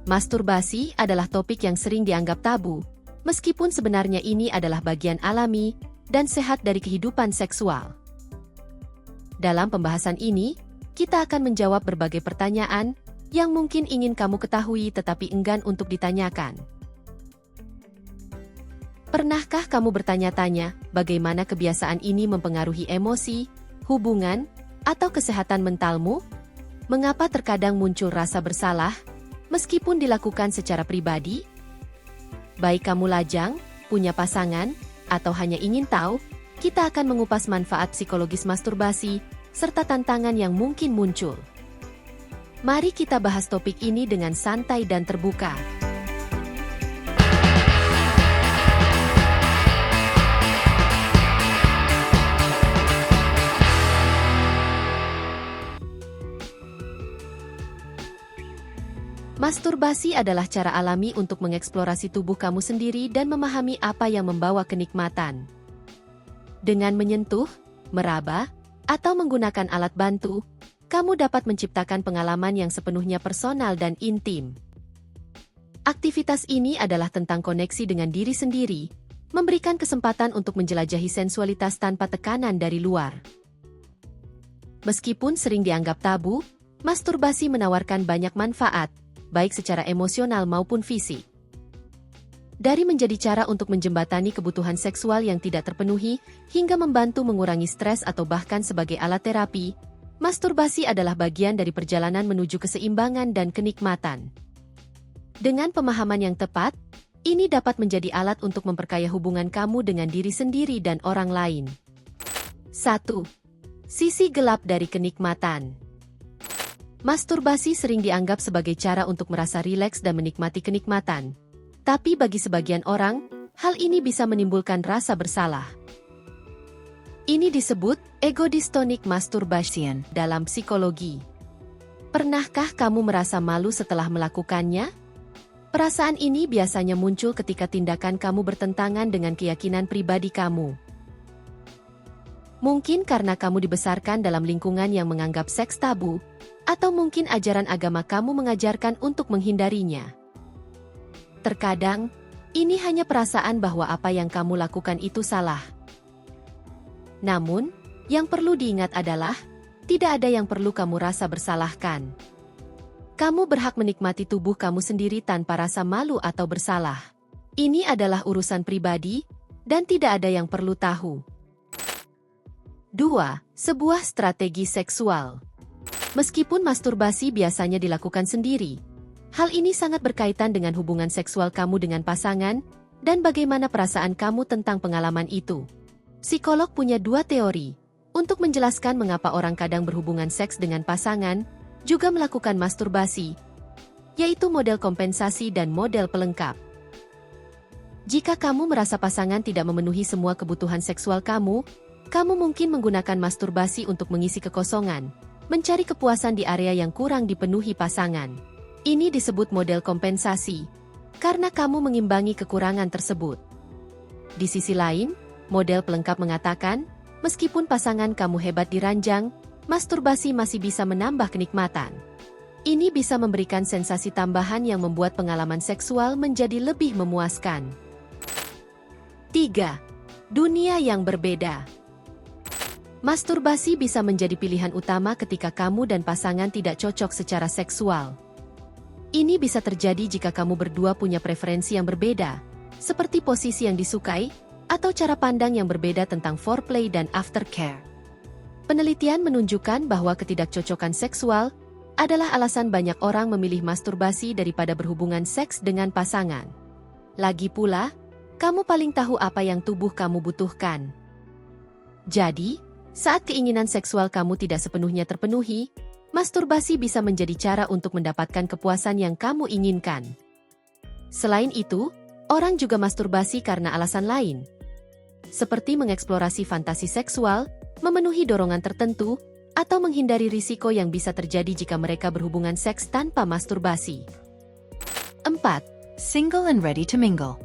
Masturbasi adalah topik yang sering dianggap tabu, meskipun sebenarnya ini adalah bagian alami dan sehat dari kehidupan seksual. Dalam pembahasan ini, kita akan menjawab berbagai pertanyaan yang mungkin ingin kamu ketahui tetapi enggan untuk ditanyakan. Pernahkah kamu bertanya-tanya bagaimana kebiasaan ini mempengaruhi emosi, hubungan, atau kesehatan mentalmu? Mengapa terkadang muncul rasa bersalah meskipun dilakukan secara pribadi? Baik kamu lajang, punya pasangan, atau hanya ingin tahu, kita akan mengupas manfaat psikologis masturbasi serta tantangan yang mungkin muncul. Mari kita bahas topik ini dengan santai dan terbuka. Masturbasi adalah cara alami untuk mengeksplorasi tubuh kamu sendiri dan memahami apa yang membawa kenikmatan. Dengan menyentuh, meraba, atau menggunakan alat bantu, kamu dapat menciptakan pengalaman yang sepenuhnya personal dan intim. Aktivitas ini adalah tentang koneksi dengan diri sendiri, memberikan kesempatan untuk menjelajahi sensualitas tanpa tekanan dari luar. Meskipun sering dianggap tabu, masturbasi menawarkan banyak manfaat, baik secara emosional maupun fisik. Dari menjadi cara untuk menjembatani kebutuhan seksual yang tidak terpenuhi, hingga membantu mengurangi stres atau bahkan sebagai alat terapi, masturbasi adalah bagian dari perjalanan menuju keseimbangan dan kenikmatan. Dengan pemahaman yang tepat, ini dapat menjadi alat untuk memperkaya hubungan kamu dengan diri sendiri dan orang lain. 1. Sisi gelap dari kenikmatan. Masturbasi sering dianggap sebagai cara untuk merasa rileks dan menikmati kenikmatan. Tapi bagi sebagian orang, hal ini bisa menimbulkan rasa bersalah. Ini disebut ego dystonic masturbation dalam psikologi. Pernahkah kamu merasa malu setelah melakukannya? Perasaan ini biasanya muncul ketika tindakan kamu bertentangan dengan keyakinan pribadi kamu. Mungkin karena kamu dibesarkan dalam lingkungan yang menganggap seks tabu, atau mungkin ajaran agama kamu mengajarkan untuk menghindarinya. Terkadang, ini hanya perasaan bahwa apa yang kamu lakukan itu salah. Namun, yang perlu diingat adalah, tidak ada yang perlu kamu rasa bersalahkan. Kamu berhak menikmati tubuh kamu sendiri tanpa rasa malu atau bersalah. Ini adalah urusan pribadi, dan tidak ada yang perlu tahu. 2. Sebuah strategi seksual. Meskipun masturbasi biasanya dilakukan sendiri, hal ini sangat berkaitan dengan hubungan seksual kamu dengan pasangan dan bagaimana perasaan kamu tentang pengalaman itu. Psikolog punya 2 teori untuk menjelaskan mengapa orang kadang berhubungan seks dengan pasangan, juga melakukan masturbasi, yaitu model kompensasi dan model pelengkap. Jika kamu merasa pasangan tidak memenuhi semua kebutuhan seksual kamu mungkin menggunakan masturbasi untuk mengisi kekosongan, mencari kepuasan di area yang kurang dipenuhi pasangan. Ini disebut model kompensasi, karena kamu mengimbangi kekurangan tersebut. Di sisi lain, model pelengkap mengatakan, meskipun pasangan kamu hebat di ranjang, masturbasi masih bisa menambah kenikmatan. Ini bisa memberikan sensasi tambahan yang membuat pengalaman seksual menjadi lebih memuaskan. 3. Dunia yang berbeda. Masturbasi bisa menjadi pilihan utama ketika kamu dan pasangan tidak cocok secara seksual. Ini bisa terjadi jika kamu berdua punya preferensi yang berbeda, seperti posisi yang disukai, atau cara pandang yang berbeda tentang foreplay dan aftercare. Penelitian menunjukkan bahwa ketidakcocokan seksual adalah alasan banyak orang memilih masturbasi daripada berhubungan seks dengan pasangan. Lagi pula, kamu paling tahu apa yang tubuh kamu butuhkan. Jadi, saat keinginan seksual kamu tidak sepenuhnya terpenuhi, masturbasi bisa menjadi cara untuk mendapatkan kepuasan yang kamu inginkan. Selain itu, orang juga masturbasi karena alasan lain, seperti mengeksplorasi fantasi seksual, memenuhi dorongan tertentu, atau menghindari risiko yang bisa terjadi jika mereka berhubungan seks tanpa masturbasi. 4. Single and ready to mingle.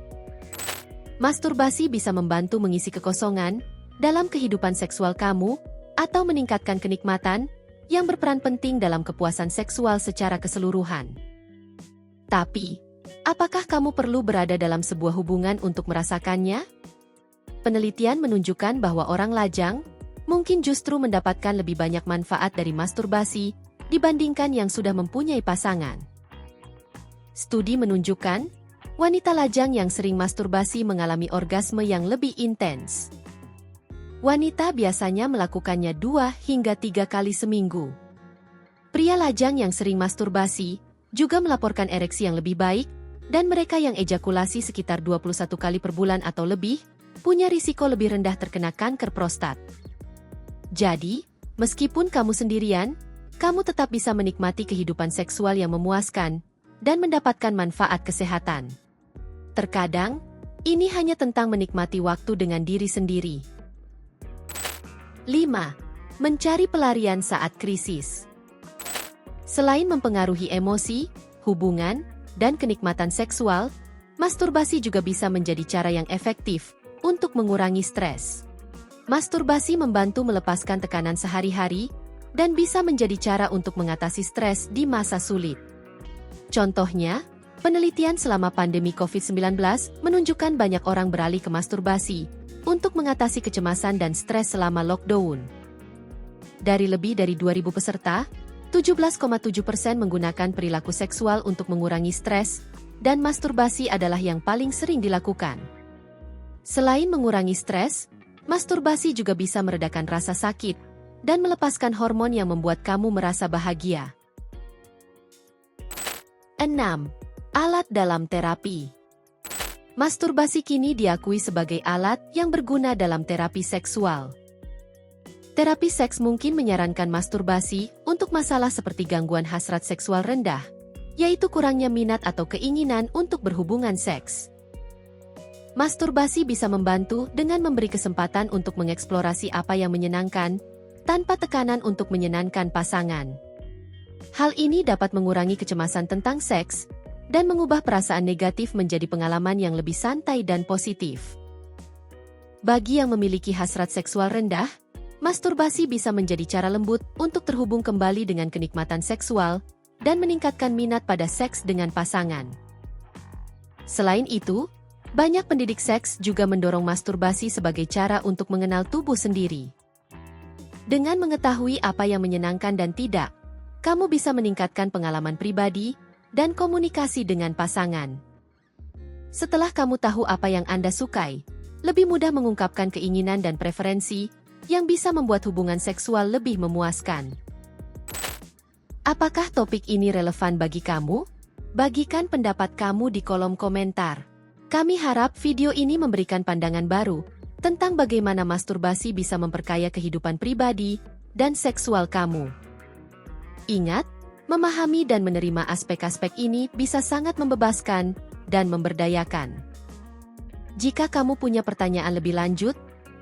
Masturbasi bisa membantu mengisi kekosongan dalam kehidupan seksual kamu, atau meningkatkan kenikmatan, yang berperan penting dalam kepuasan seksual secara keseluruhan. Tapi, apakah kamu perlu berada dalam sebuah hubungan untuk merasakannya? Penelitian menunjukkan bahwa orang lajang mungkin justru mendapatkan lebih banyak manfaat dari masturbasi dibandingkan yang sudah mempunyai pasangan. Studi menunjukkan, wanita lajang yang sering masturbasi mengalami orgasme yang lebih intens. Wanita biasanya melakukannya 2 hingga 3 kali seminggu. Pria lajang yang sering masturbasi juga melaporkan ereksi yang lebih baik, dan mereka yang ejakulasi sekitar 21 kali per bulan atau lebih, punya risiko lebih rendah terkena kanker prostat. Jadi, meskipun kamu sendirian, kamu tetap bisa menikmati kehidupan seksual yang memuaskan dan mendapatkan manfaat kesehatan. Terkadang, ini hanya tentang menikmati waktu dengan diri sendiri. 5. Mencari pelarian saat krisis. Selain mempengaruhi emosi, hubungan, dan kenikmatan seksual, masturbasi juga bisa menjadi cara yang efektif untuk mengurangi stres. Masturbasi membantu melepaskan tekanan sehari-hari dan bisa menjadi cara untuk mengatasi stres di masa sulit. Contohnya, penelitian selama pandemi COVID-19 menunjukkan banyak orang beralih ke masturbasi untuk mengatasi kecemasan dan stres selama lockdown. Dari lebih dari 2.000 peserta, 17,7% menggunakan perilaku seksual untuk mengurangi stres, dan masturbasi adalah yang paling sering dilakukan. Selain mengurangi stres, masturbasi juga bisa meredakan rasa sakit dan melepaskan hormon yang membuat kamu merasa bahagia. 6. Alat dalam terapi. Masturbasi kini diakui sebagai alat yang berguna dalam terapi seksual. Terapi seks mungkin menyarankan masturbasi untuk masalah seperti gangguan hasrat seksual rendah, yaitu kurangnya minat atau keinginan untuk berhubungan seks. Masturbasi bisa membantu dengan memberi kesempatan untuk mengeksplorasi apa yang menyenangkan, tanpa tekanan untuk menyenangkan pasangan. Hal ini dapat mengurangi kecemasan tentang seks, dan mengubah perasaan negatif menjadi pengalaman yang lebih santai dan positif. Bagi yang memiliki hasrat seksual rendah, masturbasi bisa menjadi cara lembut untuk terhubung kembali dengan kenikmatan seksual dan meningkatkan minat pada seks dengan pasangan. Selain itu, banyak pendidik seks juga mendorong masturbasi sebagai cara untuk mengenal tubuh sendiri. Dengan mengetahui apa yang menyenangkan dan tidak, kamu bisa meningkatkan pengalaman pribadi dan komunikasi dengan pasangan. Setelah kamu tahu apa yang Anda sukai, lebih mudah mengungkapkan keinginan dan preferensi yang bisa membuat hubungan seksual lebih memuaskan. Apakah topik ini relevan bagi kamu? Bagikan pendapat kamu di kolom komentar. Kami harap video ini memberikan pandangan baru tentang bagaimana masturbasi bisa memperkaya kehidupan pribadi dan seksual kamu. Ingat, memahami dan menerima aspek-aspek ini bisa sangat membebaskan dan memberdayakan. Jika kamu punya pertanyaan lebih lanjut,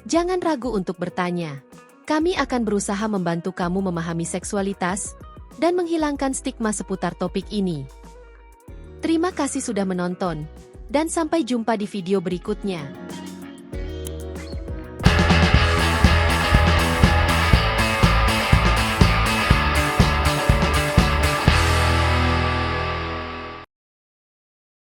jangan ragu untuk bertanya. Kami akan berusaha membantu kamu memahami seksualitas dan menghilangkan stigma seputar topik ini. Terima kasih sudah menonton, dan sampai jumpa di video berikutnya.